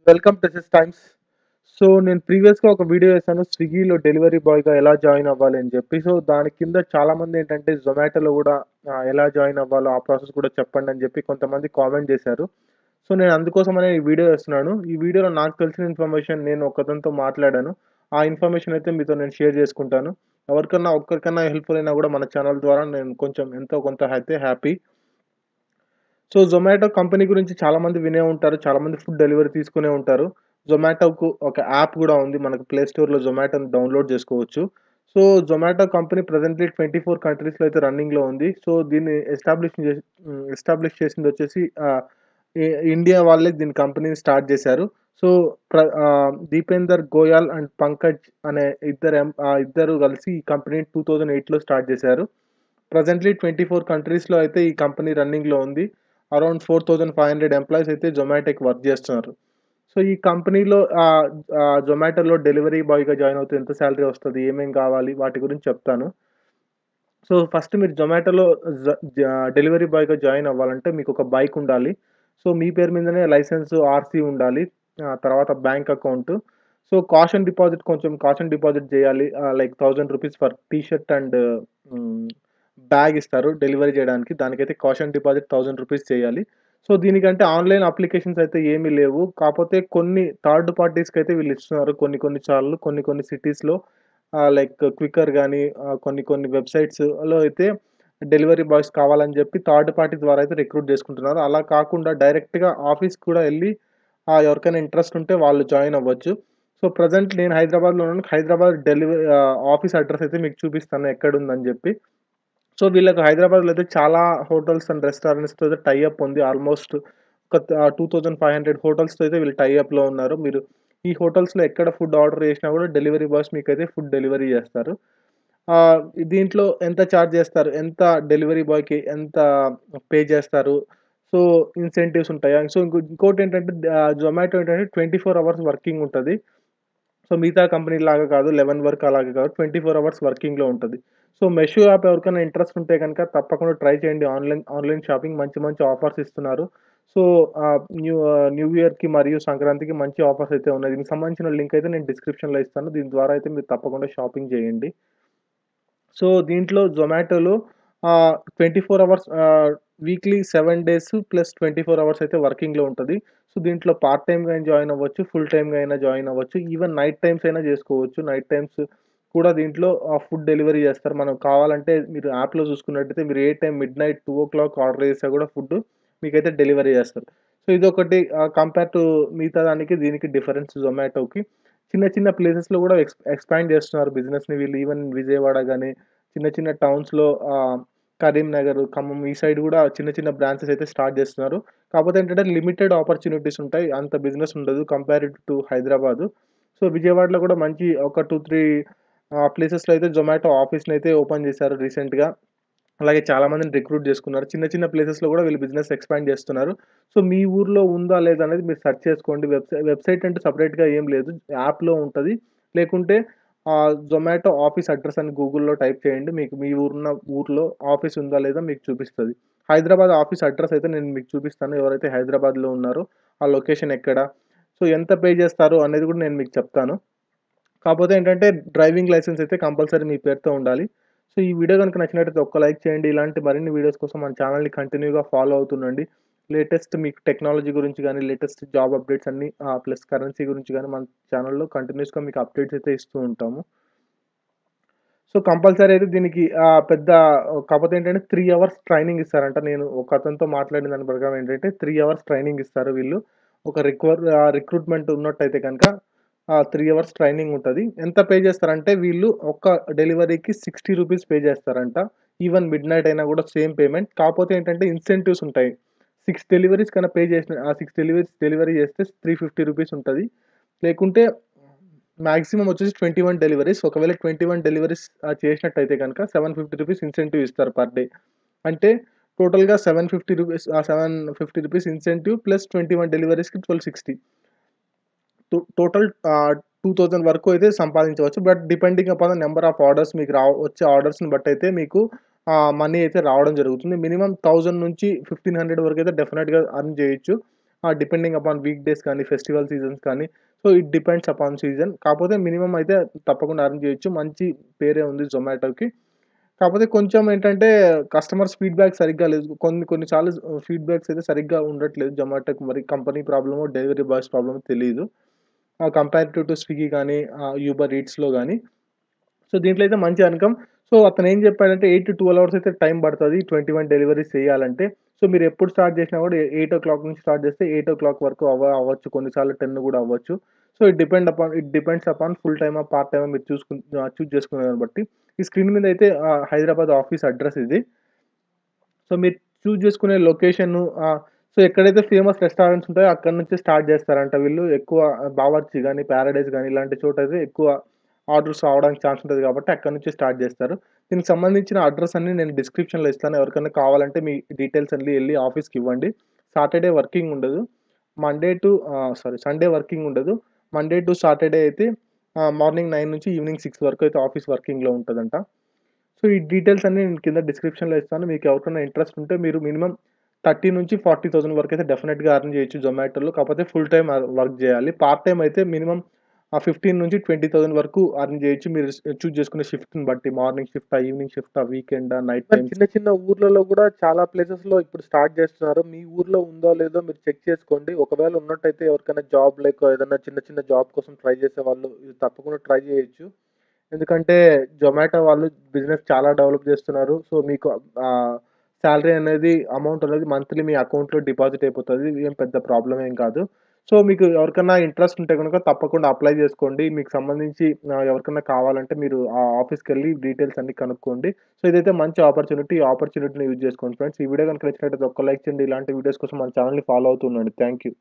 Welcome to this times. So నేను ప్రీవియస్‌గా ఒక వీడియో చేశాను. స్విగ్గీలో డెలివరీ బాయ్‌గా ఎలా జాయిన్ అవ్వాలి అని చెప్పి. సో దాని కింద చాలామంది ఏంటంటే జొమాటోలో కూడా ఎలా జాయిన్ అవ్వాలో ఆ ప్రాసెస్ కూడా చెప్పండి అని చెప్పి కొంతమంది కామెంట్ చేశారు. సో నేను అందుకోసమనే ఈ వీడియో చేస్తున్నాను. ఈ వీడియోలో నాకు తెలిసిన ఇన్ఫర్మేషన్ నేను ఒకతనితో మాట్లాడాను. ఆ ఇన్ఫర్మేషన్ అయితే మీతో నేను షేర్ చేసుకుంటాను. ఎవరికన్నా ఒక్కరికన్నా హెల్ప్‌ఫుల్ అయినా కూడా మన ఛానల్ ద్వారా నేను కొంచెం ఎంతో కొంత అయితే హ్యాపీ. సో, జొమాటో కంపెనీ గురించి చాలామంది వినే ఉంటారు. చాలామంది ఫుడ్ డెలివరీ తీసుకునే ఉంటారు. జొమాటోకు ఒక యాప్ గూడా ఉంది. మనకు ప్లే స్టోర్‌లో జొమాటోని డౌన్‌లోడ్ జేసుకోవచ్చు. సో, జొమాటో కంపెనీ ప్రెజెంట్‌లీ 24 కంట్రీస్‌లో అయితే రన్నింగ్‌లో ఉంది. సో, దీన్ని ఎస్టాబ్లిష్ చేసిందొచ్చేసి ఇ ఇండియా వాళ్ళే దీని కంపెనీని స్టార్ట్ జేశారు. సో, దీపేందర్ గోయల్ అండ్ పంకజ్ అనే ఇద్దరు కలిసి ఈ కంపెనీని 2008లో స్టార్ట్ జేశారు. ప్రెజెంట్‌లీ 24 కంట్రీస్‌లో అయితే ఈ కంపెనీ రన్నింగ్‌లో ఉంది. అరౌండ్ 4500 ఎంప్లాయీస్ అయితే జొమాటోకి వర్క్ జేస్తున్నారు. సో, ఈ కంపెనీలో జొమాటోలో డెలివరీ బాయ్‌గా జాయిన్ అవుతే ఎంత సాలరీ వస్తది? ఏమేం కావాలి? వాటి గురించి చెప్తాను. సో, ఫస్ట్ మీరు జొమాటోలో జ జ డెలివరీ బాయ్‌గా జాయిన్ అవ్వాలంటే మీకొక బైక్ ఉండాలి. సో, మీ పేరు మీదనే లైసెన్స్, ఆర్‌సీ ఉండాలి. తర్వాత bank account. So, caution deposit జేయాలి. లైక్ రూ. 1000 ఫర్ టీ షర్ట్ అండ్ హ్మ్, బ్యాగ్ ఇస్తారు డెలివరీ జేయడానికి. దానికైతే కాషన్ డిపాజిట్ రూ. 1000 చేయాలి. సో, దీనికంటే ఆన్‌లైన్ అప్లికేషన్స్ అయితే ఏమీ లేవు. కాపోతే కొన్ని థర్డ్ పార్టీస్‌కైతే వీళ్ళు ఇస్తున్నారు కొన్ని కొన్ని సార్లు కొన్ని కొన్ని సిటీస్‌లో. లైక్ క్విక్కర్ గాని కొన్ని కొన్ని వెబ్‌సైట్స్‌లో అయితే డెలివరీ బాయ్స్ కావాలని జెప్పి థర్డ్ పార్టీ ద్వారా అయితే రిక్రూట్ జేసుకుంటున్నారు. అలా కాకుండా డైరెక్ట్‌గా ఆఫీస్‌కి కూడా ఎళ్లి ఎవరికైనా ఇంట్రెస్ట్ ఉంటే వాళ్ళు జాయిన్ అవ్వచ్చు. సో, ప్రెజెంట్ నేను హైదరాబాద్‌లో ఉన్నాను. హైదరాబాద్ ఆఫీస్ అడ్రెస్ అయితే మీకు చూపిస్తాను ఎక్కడుందని జెప్పి. సో, వీళ్ళకి హైదరాబాద్‌లో అయితే చాలా హోటల్స్ అండ్ రెస్టారెంట్స్‌తో అయితే టై అప్ ఉంది. ఆల్‌మోస్ట్ ఒక 2500 హోటల్స్‌తో అయితే వీళ్ళు టై అప్‌లో ఉన్నారు. మీరు ఈ హోటల్స్‌లో ఎక్కడ ఫుడ్ ఆర్డర్ చేసినా కూడా డెలివరీ బాయ్స్ మీకైతే ఫుడ్ డెలివరీ చేస్తారు. ఆహ్, దీంట్లో ఎంత చార్జ్ చేస్తారు? డెలివరీ బాయ్‌కి ఎంత పే చేస్తారు? సో, ఇన్సెంటివ్స్ ఉంటాయా? సో, ఇంకోటేంటంటే జొమాటో ఏంటంటే 24 అవర్స్ వర్కింగ్ ఉంటది. సో, మిగతా కంపెనీలాగా కాదు. 11 వరకు అలాగా కాదు. 24 అవర్స్ వర్కింగ్‌లో ఉంటది. సో, మెషో యాప్ ఎవరికైనా ఇంట్రెస్ట్ ఉంటే గనక తప్పకుండా ట్రై చేయండి. ఆన్‌లైన్ షాపింగ్ మంచి మంచి ఆఫర్స్ ఇస్తున్నారు. సో, న్యూ ఇయర్‌కి మరియు సంక్రాంతికి మంచి ఆఫర్స్ అయితే ఉన్నాయి. దీనికి సంబంధించిన లింక్ అయితే నేను డిస్క్రిప్షన్‌లో ఇస్తాను. దీని ద్వారా అయితే మీరు తప్పకుండా షాపింగ్ చేయండి. సో, దీంట్లో జొమాటోలో 24 hours weekly 7 days plus 24 hours అయితే వర్కింగ్‌లో ఉంటది. సో, దీంట్లో పార్ట్ టైమ్‌గా అయినా జాయిన్ అవ్వచ్చు. ఫుల్ టైమ్‌గా అయినా జాయిన్ అవ్వచ్చు. ఈవెన్ నైట్ టైమ్స్ అయినా జేసుకోవచ్చు. నైట్ టైమ్స్ కూడా దీంట్లో ఫుడ్ డెలివరీ జేస్తారు. మనం కావాలంటే మీరు యాప్‌లో చూసుకున్నట్టయితే మీరు ఏ టైమ్ మిడ్‌నైట్ 2:00 ఆర్డర్ చేసినా గూడా ఫుడ్ మీకైతే డెలివరీ జేస్తారు. సో, ఇదొకటి కంపేర్ టు మిగతా దానికి దీనికి డిఫరెన్స్ జొమాటోకి. చిన్న చిన్న ప్లేసెస్‌లో గూడా ఎక్స్‌పాండ్ జేస్తున్నారు బిజినెస్‌ని వీళ్ళు. ఈవెన్ విజయవాడ గాని చిన్న చిన్న టౌన్స్‌లో కరీంనగర్, ఖమ్మం ఈ సైడ్ గూడా చిన్న చిన్న బ్రాంచెస్ అయితే స్టార్ట్ జేస్తున్నారు. కాపోతే ఏంటంటే లిమిటెడ్ ఆపర్చునిటీస్ ఉంటాయి. అంత బిజినెస్ ఉండదు కంపేర్డ్ టు హైదరాబాదు. సో, విజయవాడలో గూడా మంచి ఒక 2, 3 ప్లేసెస్‌లో అయితే జొమాటో ఆఫీస్‌నైతే ఓపెన్ జేశారు రీసెంట్‌గా. అలాగే చాలా మందిని రిక్రూట్ జేసుకున్నారు. చిన్న చిన్న ప్లేసెస్‌లో గూడా వీళ్ళు బిజినెస్ ఎక్స్‌పాండ్ జేస్తున్నారు. సో, మీ ఊర్లో ఉందా లేదా అనేది మీరు సెర్చ్ చేసుకోండి. వెబ్‌సైట్ అంటూ సెపరేట్‌గా ఏం లేదు. యాప్‌లో ఉంటది. లేకుంటే జొమాటో ఆఫీస్ అడ్రెస్ అని గూగుల్‌లో టైప్ చేయండి. మీకు మీ ఊర్లో ఆఫీస్ ఉందా లేదా మీకు చూపిస్తది. హైదరాబాద్ ఆఫీస్ అడ్రెస్ అయితే నేను మీకు చూపిస్తాను. ఎవరైతే హైదరాబాద్‌లో ఉన్నారో ఆ లొకేషన్ ఎక్కడ? సో, ఎంత పే జేస్తారు అనేది గూడా నేను మీకు చెప్తాను. కాపోతే ఏంటంటే డ్రైవింగ్ లైసెన్స్ అయితే కంపల్సరీ మీ పేరుతో ఉండాలి. సో, ఈ వీడియో గనుక నచ్చినట్టయితే ఒక్క లైక్ చేయండి. ఇలాంటి మరిన్ని వీడియోస్ కోసం మన ఛానెల్‌ని కంటిన్యూ‌గా ఫాలో అవుతుండండి. లేటెస్ట్ మీకు టెక్నాలజీ గురించి గాని, లేటెస్ట్ జాబ్ అప్డేట్స్ అన్నీ ప్లస్ కరెన్సీ గురించి గాని మన ఛానెల్‌లో కంటిన్యూయస్‌గా మీకు అప్డేట్స్ అయితే ఇస్తూ ఉంటాము. సో, కంపల్సరీ అయితే దీనికి కాపోతే ఏంటంటే 3 అవర్స్ ట్రైనింగ్ ఇస్తారంట. నేను ఒకతనితో మాట్లాడిన దాని ప్రకారం ఏంటంటే 3 అవర్స్ ట్రైనింగ్ ఇస్తారు వీళ్ళు. ఒక రిక్రూట్‌మెంట్ ఉన్నట్టయితే గనక 3 అవర్స్ ట్రైనింగ్ ఉంటది. ఎంత పే చేస్తారంటే వీళ్ళు ఒక్క డెలివరీకి రూ. 60 పే చేస్తారంట. ఈవెన్ మిడ్‌నైట్ అయినా గూడా సేమ్ పేమెంట్. కాపోతే ఏంటంటే ఇన్సెంటివ్స్ ఉంటాయి. 6 డెలివరీస్ కన్నా పే చేసిన 6 డెలివరీ చేస్తే రూ. 350 ఉంటది. లేకుంటే మాక్సిమం వచ్చేసి 21 డెలివరీస్. ఒకవేళ 21 డెలివరీస్ చేసినట్టయితే గనక రూ. 750 ఇన్సెంటివ్ ఇస్తారు పర్ డే. అంటే టోటల్‌గా రూ. 750 ఇన్సెంటివ్ ప్లస్ 21 డెలివరీస్‌కి 1260. టోటల్ 2000 వరకు అయితే సంపాదించవచ్చు. But depending upon the number of orders మీకు వచ్చే ఆర్డర్స్‌ని బట్టయితే మీకు మనీ అయితే రావడం జరుగుతుంది. మినిమమ్ 1000 నుంచి 1500 వరకైతే డెఫినిట్‌గా ఎర్న్ చేయొచ్చు. డిపెండింగ్ అపాన్ వీక్ డేస్ కానీ, ఫెస్టివల్ సీజన్స్ కానీ. So, it depends upon season. కాపోతే మినిమమ్ అయితే తప్పకుండా ఎర్న్ చేయొచ్చు. మంచి పేరే ఉంది జొమాటోకి. కాపోతే కొంచెం ఏంటంటే కస్టమర్స్ ఫీడ్‌బ్యాక్ సరిగ్గా లేదు. కొన్ని సార్లు ఫీడ్‌బ్యాక్స్ అయితే సరిగ్గా ఉండట్లేదు జొమాటోకి. మరి కంపెనీ ప్రాబ్లమో, డెలివరీ బాయ్స్ ప్రాబ్లమో తెలీదు. కంపేరేటివ్ టు స్విగ్గీ గానీ, యూబర్ ఈట్స్‌లో గానీ. సో, దీంట్లో అయితే మంచి ఇన్‌కమ్. సో, అతనేం జెప్పాడంటే 8-12 అవర్స్ అయితే టైం పడతది 21 డెలివరీస్ చేయాలంటే. సో, మీరెప్పుడు స్టార్ట్ జేసినా గూడా 8:00 నుంచి స్టార్ట్ జేస్తే 8:00 వరకు అవ్వచ్చు. కొన్నిసార్లు 10 గూడా అవ్వచ్చు. So, it depends upon full టైమా, పార్ట్ టైమా మీరు చూజ్ చేసుకునే దాన్ని బట్టి. ఈ స్క్రీన్ మీద అయితే హైదరాబాద్ ఆఫీస్ అడ్రెస్ ఇది. సో, మీరు చూజ్ చేసుకునే లొకేషను సో, ఎక్కడైతే ఫేమస్ రెస్టారెంట్స్ ఉంటాయో అక్కడి నుంచి స్టార్ట్ చేస్తారంట వీళ్ళు. ఎక్కువ బావర్చి గాని, పారడైస్ గాని ఇలాంటి చోటైతే ఎక్కువ ఆర్డర్స్ రావడానికి ఛాన్స్ ఉంటది కాబట్టి అక్కడి నుంచి స్టార్ట్ చేస్తారు. దీనికి సంబంధించిన అడ్రెస్ అన్నీ నేను డిస్క్రిప్షన్‌లో ఇస్తాను. ఎవరికన్నా కావాలంటే మీ డీటెయిల్స్ అన్నీ ఎళ్లి ఆఫీస్‌కివ్వండి. సాటర్‌డే వర్కింగ్ ఉండదు. సండే వర్కింగ్ ఉండదు. మండే టు సాటర్‌డే అయితే మార్నింగ్ 9 నుంచి ఈవినింగ్ 6 వరకు అయితే ఆఫీస్ వర్కింగ్‌లో ఉంటదంట. సో, ఈ డీటెయిల్స్ అన్నీ నేను కింద డిస్క్రిప్షన్‌లో ఇస్తాను. మీకు ఎవరికైనా ఇంట్రెస్ట్ ఉంటే మీరు మినిమమ్ 30,000-40,000 వరకైతే డెఫినెట్‌గా ఎర్న్ చేయొచ్చు జొమాటోలో. కాకపోతే ఫుల్ టైమ్ వర్క్ జేయాలి. పార్ట్ టైమ్ అయితే మినిమమ్ 15,000-20,000 వరకు ఎర్న్ చేయొచ్చు. మీరు చూజ్ చేసుకునే షిఫ్ట్‌ని బట్టి మార్నింగ్ షిఫ్టా, ఈవినింగ్ షిఫ్టా, వీకెండా, నైట్ టైమ్స్. చిన్న చిన్న ఊర్లలో గూడా చాలా ప్లేసెస్‌లో ఇప్పుడు స్టార్ట్ జేస్తున్నారు. మీ ఊర్లో ఉందో లేదో మీరు చెక్ చేసుకోండి. ఒకవేళ ఉన్నట్టయితే ఎవరికైనా జాబ్ లేకో ఏదన్నా చిన్న చిన్న జాబ్ కోసం ట్రై చేసేవాళ్ళు ఇది తప్పకుండా ట్రై చేయొచ్చు. ఎందుకంటే జొమాటో వాళ్ళు బిజినెస్ చాలా డెవలప్ జేస్తున్నారు. సో, మీకు సాలరీ అనేది అమౌంట్ అనేది మంత్లీ మీ అకౌంట్‌లో డిపాజిట్ అయిపోతది. ఇది ఏం పెద్ద ప్రాబ్లమ్ ఏం కాదు. సో, మీకు ఎవరికన్నా ఇంట్రెస్ట్ ఉంటే గనుక తప్పకుండా అప్లై జేసుకోండి. మీకు సంబంధించి ఎవరికన్నా కావాలంటే మీరు ఆ ఆఫీస్‌కెళ్ళి డీటెయిల్స్ అన్నీ కనుక్కోండి. సో, ఇదైతే మంచి ఆపర్చునిటీ. ఈ ఆపర్చునిటీని యూజ్ చేసుకోండి ఫ్రెండ్స్. ఈ వీడియో గనుక నచ్చినట్టయితే ఒక్క లైక్ చేయండి. ఇలాంటి వీడియోస్ కోసం మన ఛానెల్‌ని ఫాలో అవుతూ ఉండండి. Thank you.